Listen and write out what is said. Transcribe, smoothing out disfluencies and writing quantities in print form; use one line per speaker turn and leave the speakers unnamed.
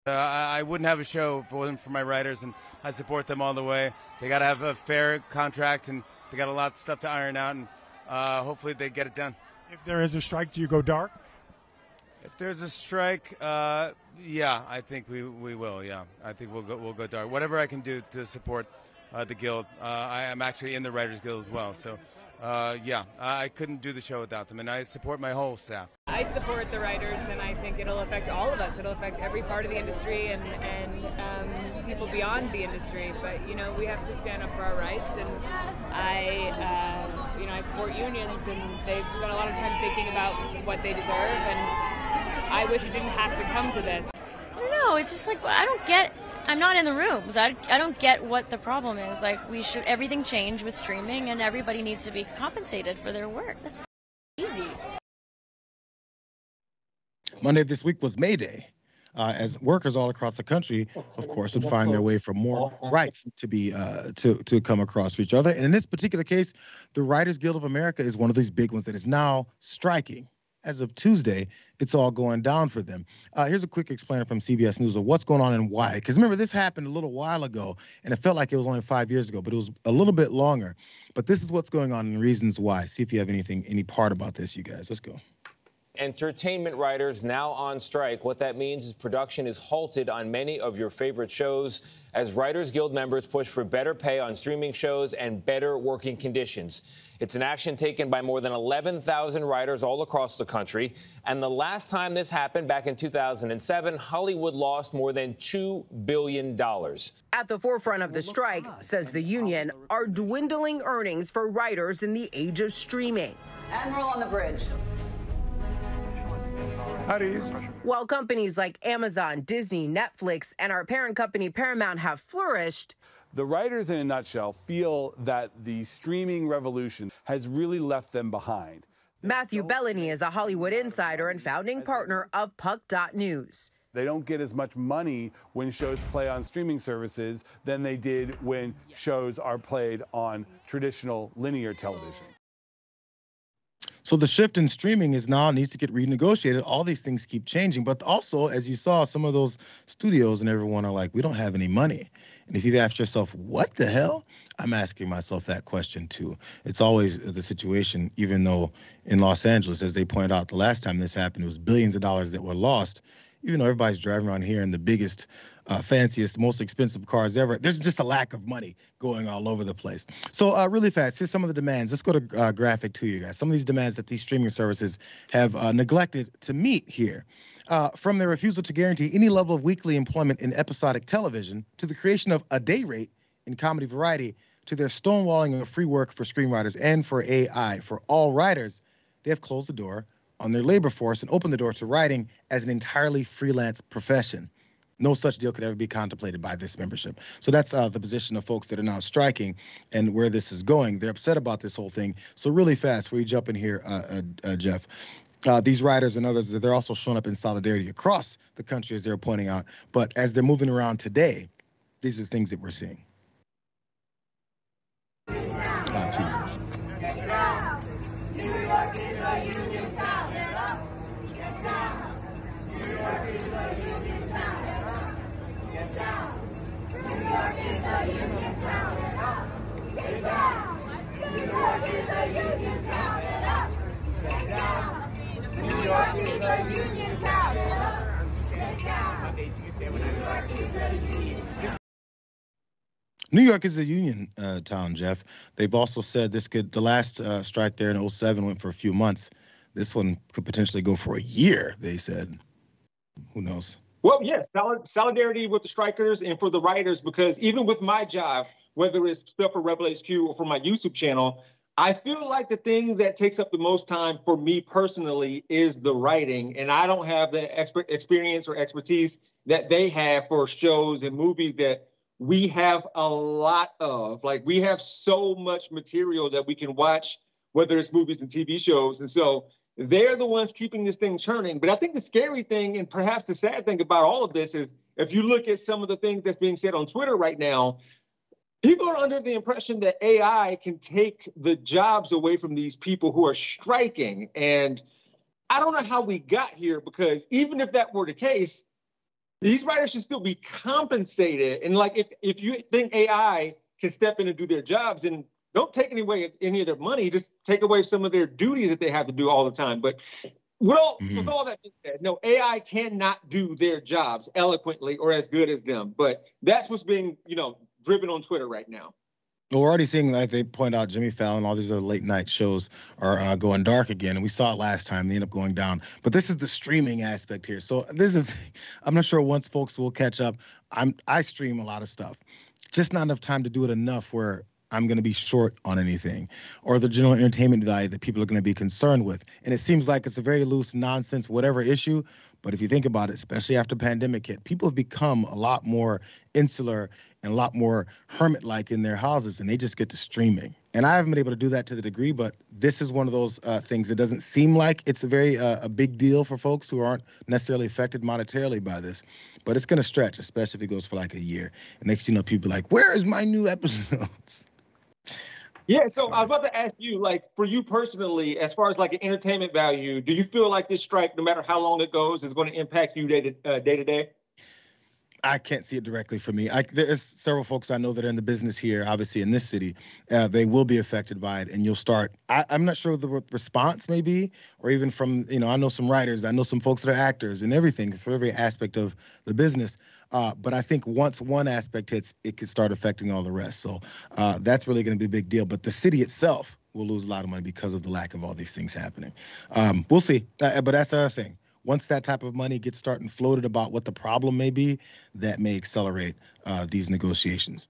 I wouldn't have a show if it wasn't for my writers, and I support them all the way. They got to have a fair contract, and they got a lot of stuff to iron out, and hopefully they get it done.
If there is a strike, do you go dark?
If there's a strike, yeah, I think we will. Yeah, I think we'll go dark. Whatever I can do to support the guild. I am actually in the Writers Guild as well, so yeah, I couldn't do the show without them, and I support my whole staff.
I support the writers, and I think it'll affect all of us. It'll affect every part of the industry and people beyond the industry. But you know, we have to stand up for our rights, and I support unions, and they've spent a lot of time thinking about what they deserve, and I wish it didn't have to come to this.
I don't know. It's just like I don't get. I'm not in the rooms. I don't get what the problem is. Like everything change with streaming, and everybody needs to be compensated for their work. That's easy.
Monday this week was May Day, as workers all across the country, of course, would find their way for more rights to be to come across for each other. And in this particular case, the Writers Guild of America is one of these big ones that is now striking. As of Tuesday, it's all going down for them. Here's a quick explainer from CBS News of what's going on and why. Because remember, this happened a little while ago, and it felt like it was only 5 years ago, but it was a little bit longer. But this is what's going on and reasons why. See if you have any part about this, you guys. Let's go.
Entertainment writers now on strike. What that means is production is halted on many of your favorite shows as Writers Guild members push for better pay on streaming shows and better working conditions. It's an action taken by more than 11,000 writers all across the country. And the last time this happened, back in 2007, Hollywood lost more than $2 billion.
At the forefront of the strike, says the union, are dwindling earnings for writers in the age of streaming.
Admiral on the bridge.
While companies like Amazon, Disney, Netflix, and our parent company Paramount have flourished,
the writers, in a nutshell, feel that the streaming revolution has really left them behind.
Matthew Bellany is a Hollywood insider and founding partner of Puck.News.
They don't get as much money when shows play on streaming services than they did when shows are played on traditional linear television.
So the shift in streaming needs to get renegotiated. All these things keep changing. But also, as you saw, some of those studios and everyone are like, we don't have any money. And if you've asked yourself, what the hell? I'm asking myself that question, too. It's always the situation, even though in Los Angeles, as they pointed out the last time this happened, it was billions of dollars that were lost. Even though everybody's driving around here in the biggest, fanciest, most expensive cars ever, there's just a lack of money going all over the place. So really fast, here's some of the demands. Let's go to graphic 2, you guys. Some of these demands that these streaming services have neglected to meet here. From their refusal to guarantee any level of weekly employment in episodic television, to the creation of a day rate in comedy variety, to their stonewalling of free work for screenwriters and for AI. For all writers, they have closed the door on their labor force and opened the door to writing as an entirely freelance profession. No such deal could ever be contemplated by this membership. So that's the position of folks that are now striking and where this is going. They're upset about this whole thing. So really fast, before you jump in here, Jeff, these writers and others, they're also showing up in solidarity across the country, as they're pointing out. But as they're moving around today, these are the things that we're seeing. 2 years. New York is a union town. Get down. New York is a union town. Get down. New York is a union town. Get down. New York is a union town. Get down. New York is a union town. Get down. New York is a union town. New York is a union town, Jeff. They've also said the last strike there in 2007 went for a few months. This one could potentially go for a year, they said. Who knows?
Well, yes, solidarity with the strikers and for the writers, because even with my job, whether it's stuff for Rebel HQ or for my YouTube channel, I feel like the thing that takes up the most time for me personally is the writing. And I don't have the experience or expertise that they have for shows and movies that we have a lot of. Like, we have so much material that we can watch, whether it's movies and TV shows. And so they're the ones keeping this thing churning. But I think the scary thing, and perhaps the sad thing about all of this, is if you look at some of the things that's being said on Twitter right now, people are under the impression that AI can take the jobs away from these people who are striking. And I don't know how we got here, because even if that were the case, These writers should still be compensated. And like, if you think AI can step in and do their jobs, then don't take any of their money. Just take away some of their duties that they have to do all the time. But with all that being said, no, AI cannot do their jobs eloquently or as good as them. But that's what's being, driven on Twitter right now.
Well, we're already seeing, like they point out, Jimmy Fallon, all these other late night shows are going dark again. And we saw it last time. They end up going down. But this is the streaming aspect here. So this is, I'm not sure once folks will catch up. I stream a lot of stuff. Just not enough time to do it enough where I'm going to be short on anything or the general entertainment value that people are going to be concerned with. And it seems like it's a very loose nonsense, whatever issue. But if you think about it, especially after pandemic hit, people have become a lot more insular and a lot more hermit-like in their houses, and they just get to streaming. And I haven't been able to do that to the degree, but this is one of those things that doesn't seem like it's a very a big deal for folks who aren't necessarily affected monetarily by this. But it's going to stretch, especially if it goes for like a year. And next you know, people are like, where is my new episodes?
Yeah, so I was about to ask you, like, for you personally, as far as like an entertainment value, do you feel like this strike, no matter how long it goes, is going to impact you day to day?
I can't see it directly for me. There's several folks I know that are in the business here, obviously in this city. They will be affected by it, and you'll start. I'm not sure what the response may be, or even from, I know some writers, I know some folks that are actors and everything, for every aspect of the business. But I think once one aspect hits, it could start affecting all the rest. So that's really going to be a big deal. But the city itself will lose a lot of money because of the lack of all these things happening. We'll see. But that's the other thing. Once that type of money gets starting floated about what the problem may be, that may accelerate these negotiations.